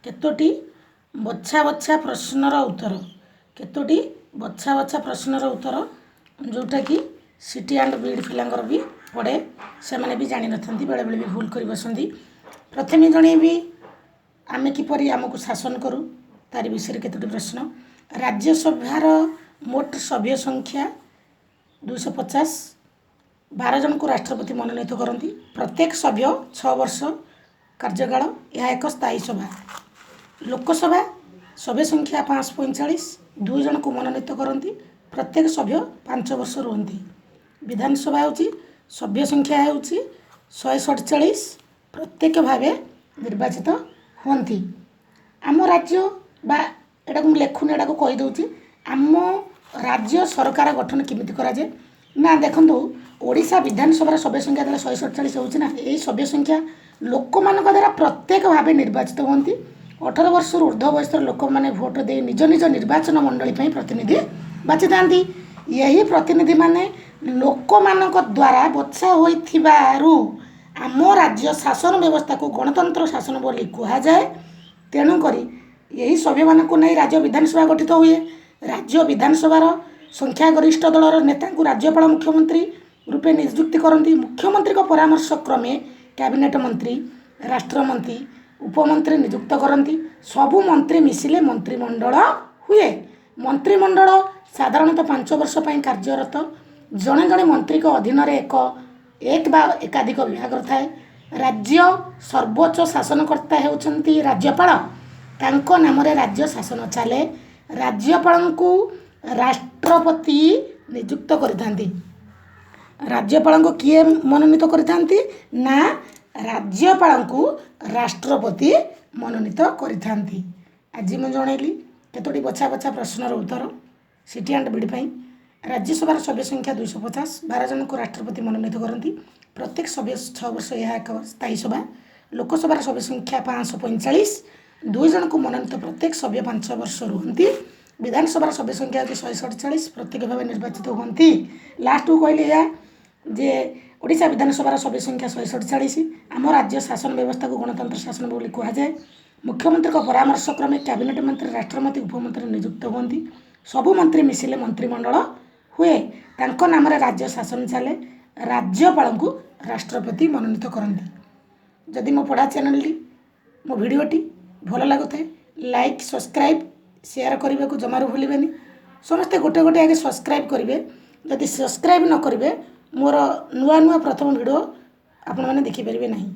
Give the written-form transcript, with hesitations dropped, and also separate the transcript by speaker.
Speaker 1: केतोटी बछा बछा प्रश्नर उत्तर केतोटी बछा बछा प्रश्नर उत्तर जोटा कि city and Beed पिलांकर भी पड़े से मैंने भी जानी नथांती बेले बेले भी भूल कर बसंती। प्रथमे जनइबी आमे किपरि आमको शासन करूँ तारी विषय केतोटी प्रश्न। राज्यसभार मोट सभ्य संख्या 250। 12 जन को राष्ट्रपति मनोनीत करती। प्रत्येक सभ्य 6 वर्ष कार्यकाल। यह एक स्थायी सभा। लोकसभा सभ्य संख्या 545। 2 जन को मनोनीत करती। प्रत्येक सभ्य 5 वर्ष रुहति। विधानसभा होची सभ्य संख्या होची 147। प्रत्येक भावे निर्वाचित होती। आम राज्य बा एटा को लेखुन एटा को कही दउची आम राज्य सरकार गठन केमिति करा जाए ना देखंतु ओडिशा विधानसभा सभ्य संख्या 147 होची ना एई सभ्य संख्या लोक मानक द्वारा प्रत्येक भावे निर्वाचित होती। 18 वर्ष ऊर्ध्व वयस्कर लोक माने भोट दे निज निज निर्वाचन मंडली पई प्रतिनिधि बाछि थांती। यही प्रतिनिधि माने लोक मानक द्वारा बछा होइथिबारु आम राज्य शासन व्यवस्था को गणतंत्र शासन बोली कहा जाए। तेणु करी यही सभ्य मानक नहीं राज्य विधानसभा गठित हुए। राज्य विधानसभार संख्यागरिष्ठ दलर नेता को राज्यपाल मुख्यमंत्री रूपे नियुक्ति करती। मुख्यमंत्री परामर्श क्रमे कैबिनेट मंत्री राष्ट्रमंत्री उपमंत्री नियुक्त करती। सबु मंत्री मिसिले मंत्रिमंडल हुए। मंत्रिमंडल साधारणतः 5 वर्ष पर कार्यरत। जड़े जड़े मंत्री अधीन एक बा एकाधिक विभाग थाए। राज्य सर्वोच्च शासनकर्ता होउछंती राज्यपाल। तांको नाम रे राज्य शासन चले। राज्यपाल को राष्ट्रपति नियुक्त करिथांती। राज्यपाल को किए मनोनीत करिथांती ना राज्यपाल को राष्ट्रपति मनोनीत करिथांती। आज मैं जनइली केतोटी बछा बछा प्रश्नर उत्तर सिटी एंड बीड पई। राज्यसभा सभ्य संख्या 250। 12 जन को राष्ट्रपति मनोनीत करती। प्रत्येक सभ्य 6 वर्ष यह एक स्थायी सभा। लोकसभा सभ्य संख्या 545। 2 जन को मनोनीत प्रत्येक सभ्य 5 वर्ष रुहति। विधानसभा सभ्य संख्या 147। प्रत्येक भाव निर्वाचित होती। लास्ट को कहले या जे ओडिशा विधानसभा सभ्य संख्या 147। आम राज्य शासन व्यवस्था को गणतंत्र शासन बोली कहा जाए। मुख्यमंत्री परामर्श क्रमे कैबिनेट मंत्री राष्ट्रमंत्री उपमंत्री नियुक्त होती। सबु मंत्री मिसिले मंत्रिमंडल हुए। तांको नाम रे राज्य शासन चले। राज्यपाल को राष्ट्रपति मनोनीत करती। जदि मो पढ़ा चैनल मो भिडटी भल लगुए लाइक सब्सक्राइब शेयर करने को जमारू भूलें। समस्ते गोटे गोटे आगे सब्सक्राइब करेंगे। जदि सब्सक्राइब न करेंगे मोर नुआ नुआ प्रथम भिडियो आपण मैंने देखिपारे नहीं।